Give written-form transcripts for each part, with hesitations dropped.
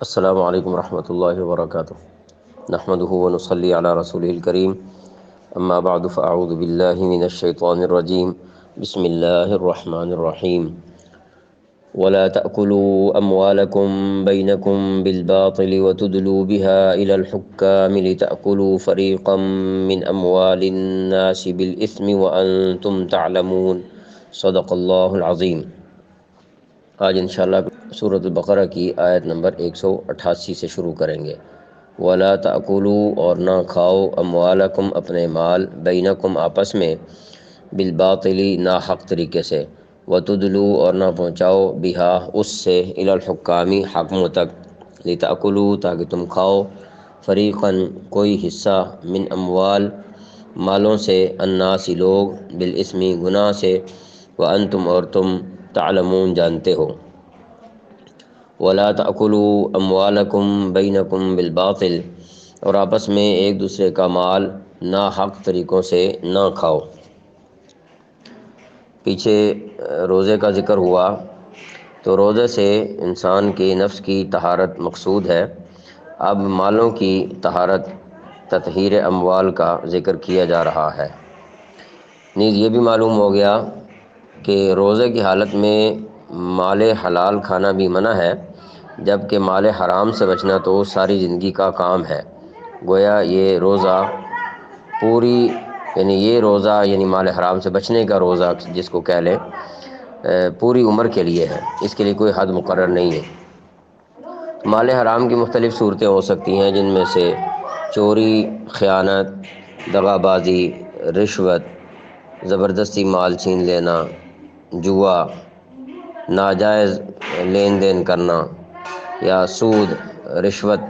السلام علیکم ورحمۃ اللہ وبرکاتہ نحمده ونصلی علی رسوله الکریم اما بعد فاعوذ باللہ من الشیطان الرجیم بسم اللہ الرحمن الرحیم ولا تأكلوا أموالكم بينكم بالباطل وتدلوا بها إلى الحكام لتأكلوا فريقا من أموال الناس بالإثم وأنتم تعلمون صدق اللہ العظیم۔ آج انشاءاللہ سورۃ البقرہ کی آیت نمبر 188 سے شروع کریں گے۔ وَلَا تَأْكُلُوا اور نہ کھاؤ اموالکم اپنے مال بینکم آپس میں بالباطل ناحق طریقے سے وَتُدْلُوا اور نہ پہنچاؤ بہا اس سے الی الحکامی حاکموں تک لتأکلوا تاکہ تم کھاؤ فریقاً کوئی حصہ من اموال مالوں سے الناس لوگ بالاسمی گناہ سے وانتم اور تم تعلمون جانتے ہو۔ وَلَا تَأْكُلُوا أَمْوَالَكُمْ بَيْنَكُمْ بِالْبَاطِلِ اور آپس میں ایک دوسرے کا مال ناحق طریقوں سے نہ کھاؤ۔ پیچھے روزے کا ذکر ہوا تو روزے سے انسان کے نفس کی طہارت مقصود ہے۔ اب مالوں کی طہارت تطہیر اموال کا ذکر کیا جا رہا ہے۔ نیز یہ بھی معلوم ہو گیا کہ روزے کی حالت میں مال حلال کھانا بھی منع ہے، جبکہ مال حرام سے بچنا تو ساری زندگی کا کام ہے۔ گویا یہ روزہ یہ روزہ یعنی مال حرام سے بچنے کا روزہ جس کو کہہ لیں پوری عمر کے لیے ہے، اس کے لیے کوئی حد مقرر نہیں ہے۔ مال حرام کی مختلف صورتیں ہو سکتی ہیں، جن میں سے چوری، خیانت، دغا بازی، رشوت، زبردستی مال چھین لینا، جوا، ناجائز لین دین کرنا یا سود، رشوت،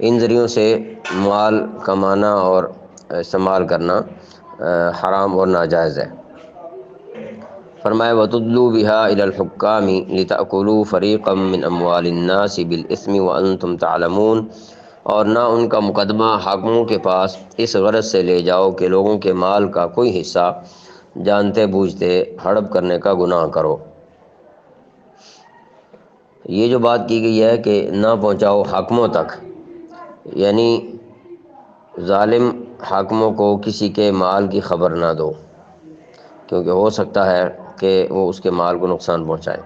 ان ذریعوں سے مال کمانا اور استعمال کرنا حرام اور ناجائز ہے۔ فرمایا وَتُدْلُوا بِهَا إِلَى الْحُكَّامِ لِتَأْكُلُوا فَرِيقًا مِّنْ أَمْوَالِ النَّاسِ بِالْإِثْمِ وَأَنْتُمْ تَعْلَمُونَ اور نہ ان کا مقدمہ حاکموں کے پاس اس غرض سے لے جاؤ کہ لوگوں کے مال کا کوئی حصہ جانتے بوجھتے ہڑپ کرنے کا گناہ کرو۔ یہ جو بات کی گئی ہے کہ نہ پہنچاؤ حاکموں تک، یعنی ظالم حاکموں کو کسی کے مال کی خبر نہ دو، کیونکہ ہو سکتا ہے کہ وہ اس کے مال کو نقصان پہنچائے۔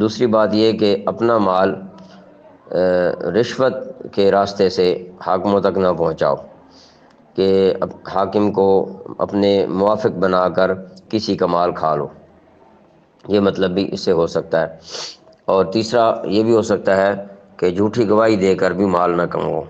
دوسری بات یہ کہ اپنا مال رشوت کے راستے سے حاکموں تک نہ پہنچاؤ کہ حاکم کو اپنے موافق بنا کر کسی کا مال کھا لو، یہ مطلب بھی اس سے ہو سکتا ہے۔ اور تیسرا یہ بھی ہو سکتا ہے کہ جھوٹی گواہی دے کر بھی مال نہ کماؤ،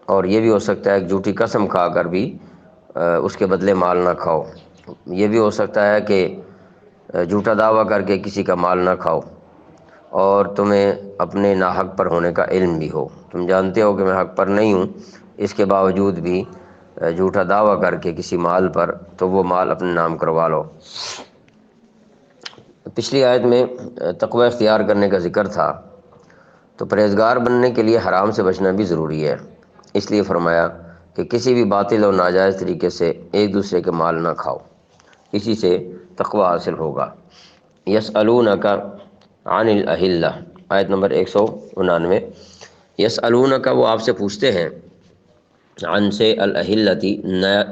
اور یہ بھی ہو سکتا ہے کہ جھوٹی قسم کھا کر بھی اس کے بدلے مال نہ کھاؤ۔ یہ بھی ہو سکتا ہے کہ جھوٹا دعویٰ کر کے کسی کا مال نہ کھاؤ اور تمہیں اپنے ناحق پر ہونے کا علم بھی ہو، تم جانتے ہو کہ میں حق پر نہیں ہوں، اس کے باوجود بھی جھوٹا دعویٰ کر کے کسی مال پر تو وہ مال اپنے نام کروا لو۔ پچھلی آیت میں تقوی اختیار کرنے کا ذکر تھا، تو پرہیزگار بننے کے لیے حرام سے بچنا بھی ضروری ہے، اس لیے فرمایا کہ کسی بھی باطل اور ناجائز طریقے سے ایک دوسرے کے مال نہ کھاؤ، اسی سے تقوی حاصل ہوگا۔ یسألونک عن الاہلہ، آیت نمبر 199۔ یسألونک وہ آپ سے پوچھتے ہیں، عن سے الاہلتی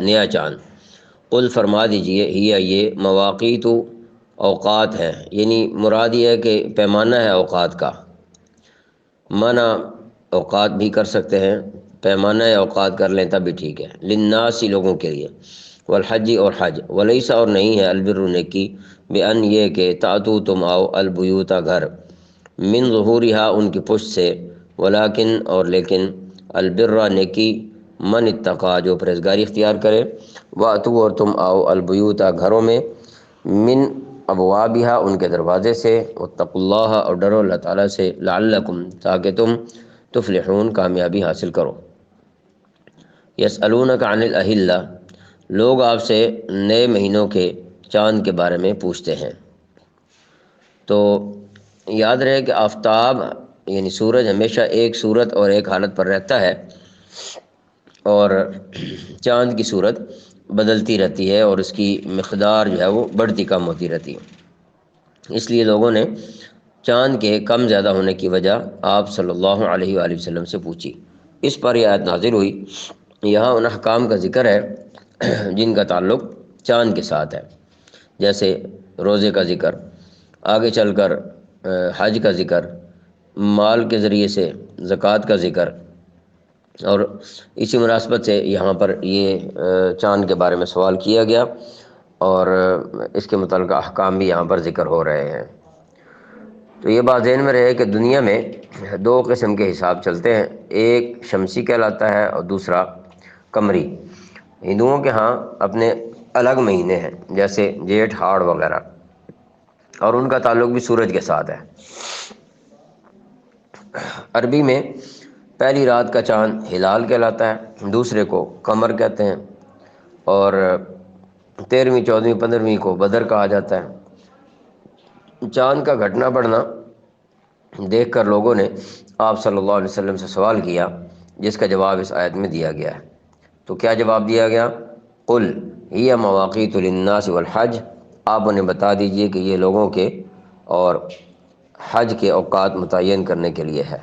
نیا چاند، قل فرما دیجئے ہی یہ مواقیت اوقات ہے، یعنی مراد یہ ہے کہ پیمانہ ہے اوقات کا، منع اوقات بھی کر سکتے ہیں، پیمانہ اوقات کر لیں تب بھی ٹھیک ہے، للناس لوگوں کے لیے، والحج اور حج، ولیسا اور نہیں ہے البر نیکی، بان یہ کہ تاتو تم آؤ البیوتا گھر، من ظہورہا ان کی پشت سے، ولیکن اور لیکن، البر نیکی، من اتقا جو پرہیزگاری اختیار کرے، واتو اور تم آؤ البیوتا گھروں میں، من ابوابہا ان کے دروازے سے، واتقوا اللہ اور ڈرو اللہ تعالیٰ سے، لعلکم تاکہ تم تفلحون کامیابی حاصل کرو۔ یسألونک عن الاہلہ لوگ آپ سے نئے مہینوں کے چاند کے بارے میں پوچھتے ہیں، تو یاد رہے کہ آفتاب یعنی سورج ہمیشہ ایک صورت اور ایک حالت پر رہتا ہے، اور چاند کی صورت بدلتی رہتی ہے اور اس کی مقدار جو ہے وہ بڑھتی کم ہوتی رہتی ہے۔ اس لیے لوگوں نے چاند کے کم زیادہ ہونے کی وجہ آپ صلی اللہ علیہ وآلہ وسلم سے پوچھی۔ اس پر یہ آیت نازل ہوئی۔ یہاں ان احکام کا ذکر ہے جن کا تعلق چاند کے ساتھ ہے، جیسے روزے کا ذکر، آگے چل کر حج کا ذکر، مال کے ذریعے سے زکوٰۃ کا ذکر، اور اسی مناسبت سے یہاں پر یہ چاند کے بارے میں سوال کیا گیا، اور اس کے متعلقہ احکام بھی یہاں پر ذکر ہو رہے ہیں۔ تو یہ بات ذہن میں رہے کہ دنیا میں دو قسم کے حساب چلتے ہیں، ایک شمسی کہلاتا ہے اور دوسرا قمری۔ ہندوؤں کے ہاں اپنے الگ مہینے ہیں، جیسے جیٹھ، ہاڑ وغیرہ، اور ان کا تعلق بھی سورج کے ساتھ ہے۔ عربی میں پہلی رات کا چاند ہلال کہلاتا ہے، دوسرے کو قمر کہتے ہیں، اور 13ویں، 14ویں، 15ویں کو بدر کہا جاتا ہے۔ چاند کا گھٹنا بڑھنا دیکھ کر لوگوں نے آپ صلی اللہ علیہ وسلم سے سوال کیا، جس کا جواب اس آیت میں دیا گیا ہے۔ تو کیا جواب دیا گیا؟ قل ہی مواقیت للناس والحج، آپ انہیں بتا دیجئے کہ یہ لوگوں کے اور حج کے اوقات متعین کرنے کے لیے ہے۔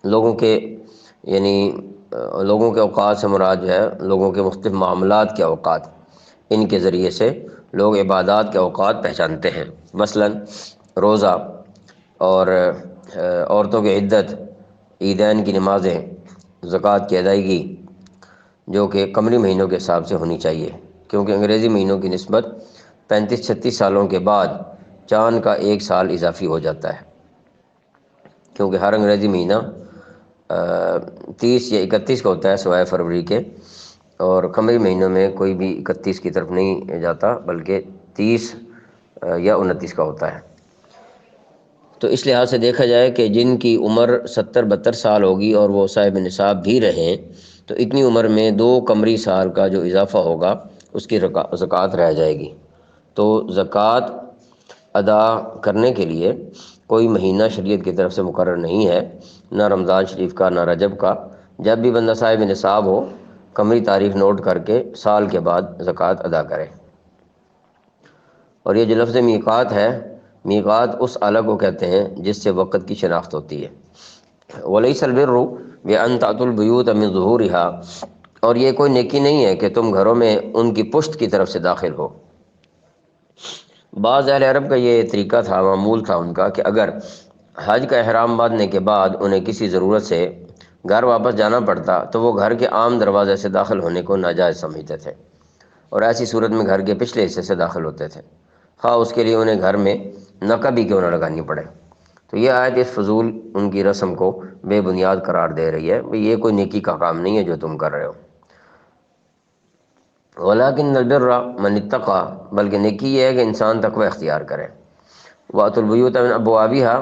لوگوں کے یعنی لوگوں کے اوقات سے مراد جو ہے لوگوں کے مختلف معاملات کے اوقات، ان کے ذریعے سے لوگ عبادات کے اوقات پہچانتے ہیں۔ مثلا روزہ، اور عورتوں کی عدت، عیدین کی نمازیں، زکوٰۃ کی ادائیگی، جو کہ قمری مہینوں کے حساب سے ہونی چاہیے، کیونکہ انگریزی مہینوں کی نسبت 35-36 سالوں کے بعد چاند کا ایک سال اضافی ہو جاتا ہے، کیونکہ ہر انگریزی مہینہ 30 یا 31 کا ہوتا ہے سوائے فروری کے، اور قمری مہینوں میں کوئی بھی 31 کی طرف نہیں جاتا، بلکہ 30 یا 29 کا ہوتا ہے۔ تو اس لحاظ سے دیکھا جائے کہ جن کی عمر 70-72 سال ہوگی اور وہ صاحب نصاب بھی رہیں، تو اتنی عمر میں 2 قمری سال کا جو اضافہ ہوگا اس کی زکوٰۃ رہ جائے گی۔ تو زکوٰۃ ادا کرنے کے لیے کوئی مہینہ شریعت کی طرف سے مقرر نہیں ہے، نہ رمضان شریف کا، نہ رجب کا۔ جب بھی بندہ صاحب نصاب ہو، قمری تاریخ نوٹ کر کے سال کے بعد زکوٰۃ ادا کرے۔ اور یہ جو لفظ میقات ہے، میقات اس الگ کو کہتے ہیں جس سے وقت کی شناخت ہوتی ہے۔ وَلَيْسَ الْبِرُّ بِأَن تَأْتُوا الْبُيُوتَ مِن ظُهُورِهَا، اور یہ کوئی نیکی نہیں ہے کہ تم گھروں میں ان کی پشت کی طرف سے داخل ہو۔ بعض اہل عرب کا یہ طریقہ تھا، معمول تھا ان کا، کہ اگر حج کا احرام باندھنے کے بعد انہیں کسی ضرورت سے گھر واپس جانا پڑتا تو وہ گھر کے عام دروازے سے داخل ہونے کو ناجائز سمجھتے تھے، اور ایسی صورت میں گھر کے پچھلے حصے سے داخل ہوتے تھے، خواہ اس کے لیے انہیں گھر میں نقب ہی کیوں نہ لگانی پڑے۔ تو یہ آیت اس فضول ان کی رسم کو بے بنیاد قرار دے رہی ہے، یہ کوئی نیکی کا کام نہیں ہے جو تم کر رہے ہو۔ وَلَٰكِنَّ الْبِرَّ مَنِ اتَّقَىٰ، بلکہ نیکی یہ ہے کہ انسان تقوی اختیار کرے۔ وَأْتُوا الْبُيُوتَ مِنْ أَبْوَابِهَا،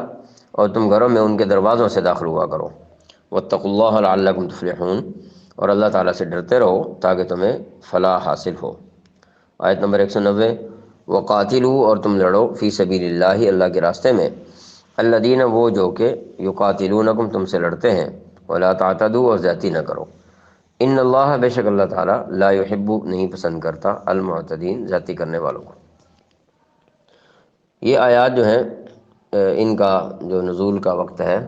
اور تم گھروں میں ان کے دروازوں سے داخل ہوا کرو۔ وَاتَّقُوا اللَّهَ لَعَلَّكُمْ تُفْلِحُونَ، اور اللہ تعالیٰ سے ڈرتے رہو تاکہ تمہیں فلاح حاصل ہو۔ آیت نمبر 190، وَقَاتِلُوا، اور تم لڑو، فی سبیل اللہ، اللہ کے راستے میں، الذین، وہ جو کہ یقاتلونکم، تم سے لڑتے ہیں، ولا تعتدوا، اور زیادتی نہ کرو، ان اللہ، بے شک اللہ تعالیٰ، لا یحب، نہیں پسند کرتا، المعتدین، زیادتی کرنے والوں کو۔ یہ آیات جو ہیں ان کا جو نزول کا وقت ہے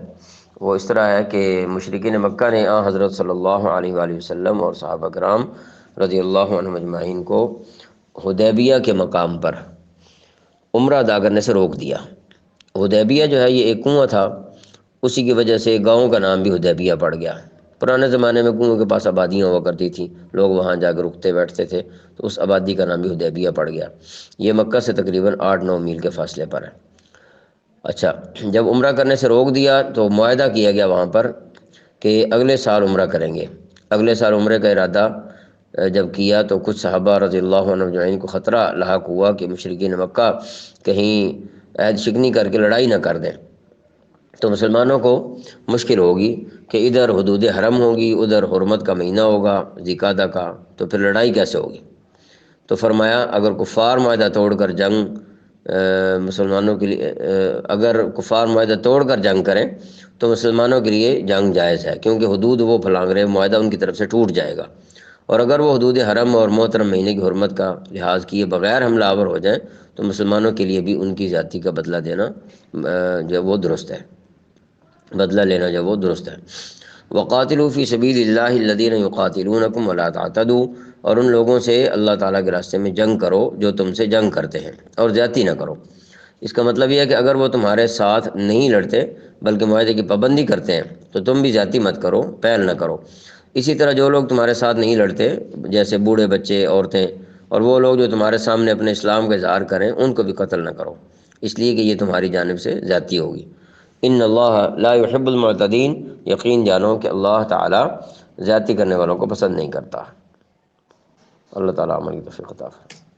وہ اس طرح ہے کہ مشرکین مکہ نے حضرت صلی اللہ علیہ وآلہ وسلم اور صحابہ کرام رضی اللہ عنہم اجمعین کو حدیبیہ کے مقام پر عمرہ ادا کرنے سے روک دیا۔ حدیبیہ جو ہے یہ ایک کنواں تھا، اسی کی وجہ سے گاؤں کا نام بھی حدیبیہ پڑ گیا۔ پرانے زمانے میں کنویں کے پاس آبادیاں ہوا کرتی تھیں، لوگ وہاں جا کے رکتے بیٹھتے تھے، تو اس آبادی کا نام بھی حدیبیہ پڑ گیا۔ یہ مکہ سے تقریباً 8-9 میل کے فاصلے پر ہے۔ اچھا، جب عمرہ کرنے سے روک دیا تو معاہدہ کیا گیا وہاں پر کہ اگلے سال عمرہ کریں گے۔ اگلے سال عمرے کا ارادہ جب کیا تو کچھ صحابہ رضی اللہ عنہم اجمعین کو خطرہ لاحق ہوا کہ مشرکین مکہ کہیں عہد شکنی کر کے لڑائی نہ کر دیں، تو مسلمانوں کو مشکل ہوگی کہ ادھر حدود حرم ہوگی، ادھر حرمت کا مہینہ ہوگا ذی القعدہ کا، تو پھر لڑائی کیسے ہوگی؟ تو فرمایا اگر کفار معاہدہ توڑ کر جنگ مسلمانوں کے لیے اگر کفار معاہدہ توڑ کر جنگ کریں تو مسلمانوں کے لیے جنگ جائز ہے، کیونکہ حدود وہ پھلانگ رہے، معاہدہ ان کی طرف سے ٹوٹ جائے گا، اور اگر وہ حدود حرم اور محترم مہینے کی حرمت کا لحاظ کیے بغیر حملہ آور ہو جائیں تو مسلمانوں کے لیے بھی ان کی ذاتی کا بدلہ دینا جو وہ درست ہے، بدلہ لینا جو وہ درست ہے۔ وَقَاتِلُوا فِي سَبِيلِ اللَّهِ الَّذِينَ يُقَاتِلُونَكُمْ وَلَا تَعْتَدُوا، اور ان لوگوں سے اللہ تعالیٰ کے راستے میں جنگ کرو جو تم سے جنگ کرتے ہیں، اور زیادتی نہ کرو۔ اس کا مطلب یہ ہے کہ اگر وہ تمہارے ساتھ نہیں لڑتے بلکہ معاہدے کی پابندی کرتے ہیں تو تم بھی زیادتی مت کرو، پہل نہ کرو۔ اسی طرح جو لوگ تمہارے ساتھ نہیں لڑتے جیسے بوڑھے، بچے، عورتیں، اور وہ لوگ جو تمہارے سامنے اپنے اسلام کا اظہار کریں ان کو بھی قتل نہ کرو، اس لیے کہ یہ تمہاری جانب سے زیادتی ہوگی۔ ان اللہ لا يحب المعتدین، یقین جانو کہ اللہ تعالی زیادتی کرنے والوں کو پسند نہیں کرتا۔ اللہ تعالیٰ عمل کی توفیق عطا فرمائے۔